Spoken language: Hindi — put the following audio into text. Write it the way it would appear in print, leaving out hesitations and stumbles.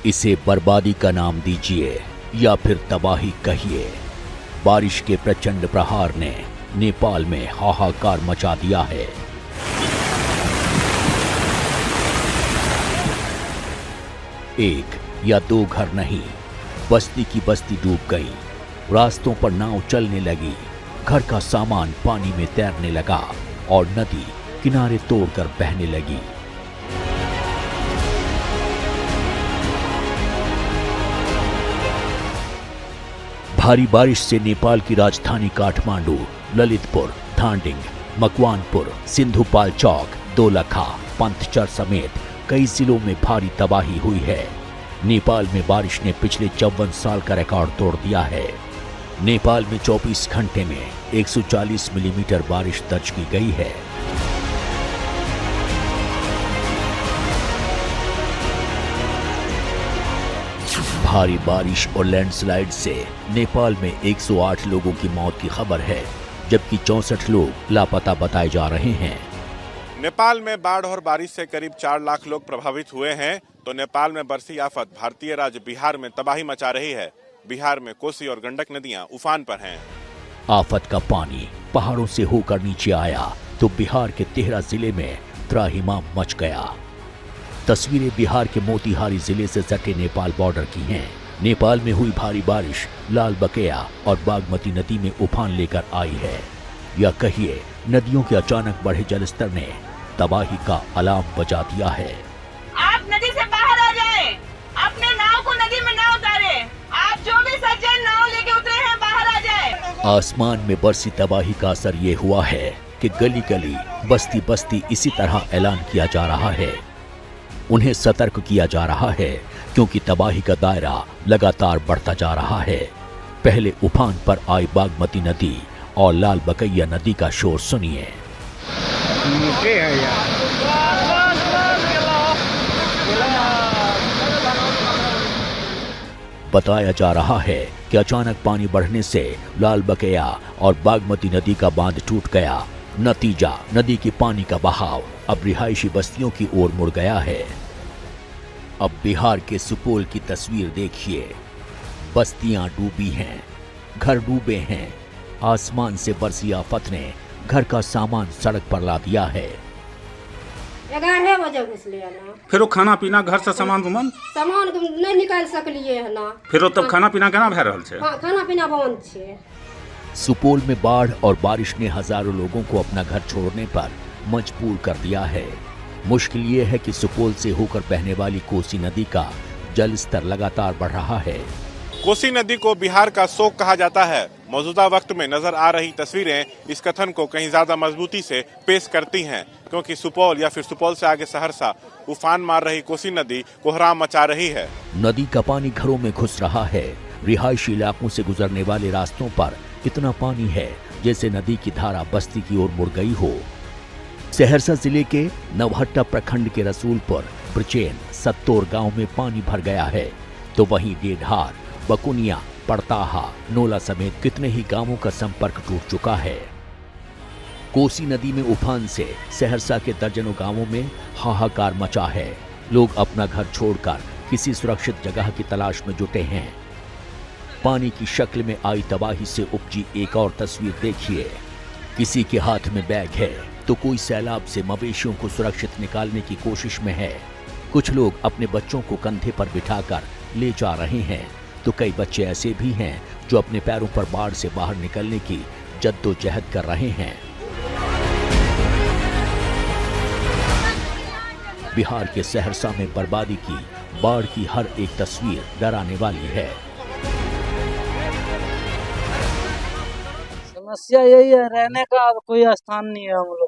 इसे बर्बादी का नाम दीजिए या फिर तबाही कहिए, बारिश के प्रचंड प्रहार ने नेपाल में हाहाकार मचा दिया है। एक या दो घर नहीं, बस्ती की बस्ती डूब गई। रास्तों पर नाव चलने लगी, घर का सामान पानी में तैरने लगा और नदी किनारे तोड़कर बहने लगी। भारी बारिश से नेपाल की राजधानी काठमांडू, ललितपुर, धांडिंग, मकवानपुर, सिंधुपाल्चोक, दोलखा, पंथचर समेत कई जिलों में भारी तबाही हुई है। नेपाल में बारिश ने पिछले 54 साल का रिकॉर्ड तोड़ दिया है। नेपाल में 24 घंटे में 140 मिलीमीटर बारिश दर्ज की गई है। भारी बारिश और लैंडस्लाइड से नेपाल में 108 लोगों की मौत की खबर है, जबकि 64 लोग लापता बताए जा रहे हैं। नेपाल में बाढ़ और बारिश से करीब 4 लाख लोग प्रभावित हुए हैं, तो नेपाल में बरसी आफत भारतीय राज्य बिहार में तबाही मचा रही है। बिहार में कोसी और गंडक नदियां उफान पर हैं। आफत का पानी पहाड़ों से होकर नीचे आया तो बिहार के 13 जिले में त्राहिमाम मच गया। तस्वीरें बिहार के मोतिहारी जिले से सटे नेपाल बॉर्डर की हैं। नेपाल में हुई भारी बारिश लाल बकेया और बागमती नदी में उफान लेकर आई है, या कहिए नदियों के अचानक बढ़े जलस्तर ने तबाही का अलार्म बजा दिया है। आप नदी से बाहर आ जाएं, अपने नाव को नदी में ना उतारें। आप जो भी सज्जन नाव लेके उतरे हैं बाहर आ जाएं। आसमान में बरसी तबाही का असर ये हुआ है कि गली गली, बस्ती बस्ती इसी तरह ऐलान किया जा रहा है। उन्हें सतर्क किया जा रहा है क्योंकि तबाही का दायरा लगातार बढ़ता जा रहा है। पहले उफान पर आई बागमती नदी और लाल बकैया नदी का शोर सुनिए। बताया जा रहा है कि अचानक पानी बढ़ने से लाल बकैया और बागमती नदी का बांध टूट गया। नतीजा, नदी के पानी का बहाव अब रिहायशी बस्तियों की ओर मुड़ गया है। अब बिहार के सुपौल की तस्वीर देखिए। बस्तियां डूबी हैं, घर डूबे हैं। आसमान से बरसी आफत ने घर का सामान सड़क पर ला दिया है। 11 बजे घुसलिए ना, फिर खाना पीना घर से सामान नहीं निकाल सकलिए है ना। फिर तब खाना पीना केना भए रहल छै? खाना पीना बंद छै। सुपौल में बाढ़ और बारिश ने हजारों लोगों को अपना घर छोड़ने पर मजबूर कर दिया है। मुश्किल ये है कि सुपौल से होकर बहने वाली कोसी नदी का जल स्तर लगातार बढ़ रहा है। कोसी नदी को बिहार का शोक कहा जाता है। मौजूदा वक्त में नजर आ रही तस्वीरें इस कथन को कहीं ज्यादा मजबूती से पेश करती हैं, क्योंकि सुपौल या फिर सुपौल से आगे सहरसा उफान मार रही कोसी नदी कोहराम मचा रही है। नदी का पानी घरों में घुस रहा है। रिहायशी इलाकों से गुजरने वाले रास्तों पर इतना पानी है जैसे नदी की धारा बस्ती की ओर मुड़ गई हो। सहरसा जिले के नवहट्टा प्रखंड के रसूलपुर, ब्रचेन, सत्तोर गांव में पानी भर गया है, तो वहीं डेढ़ार, बकुनिया, पड़ताहा, नोला समेत कितने ही गांवों का संपर्क टूट चुका है। कोसी नदी में उफान से सहरसा के दर्जनों गांवों में हाहाकार मचा है। लोग अपना घर छोड़कर किसी सुरक्षित जगह की तलाश में जुटे हैं। पानी की शक्ल में आई तबाही से उपजी एक और तस्वीर देखिए। किसी के हाथ में बैग है तो कोई सैलाब से मवेशियों को सुरक्षित निकालने की कोशिश में है। कुछ लोग अपने बच्चों को कंधे पर बिठाकर ले जा रहे हैं, तो कई बच्चे ऐसे भी हैं जो अपने पैरों पर बाढ़ से बाहर निकलने की जद्दोजहद कर रहे हैं। बिहार के सहरसा में बर्बादी की, बाढ़ की हर एक तस्वीर डराने वाली है। समस्या यही है, रहने का अब कोई स्थान नहीं है हम लोग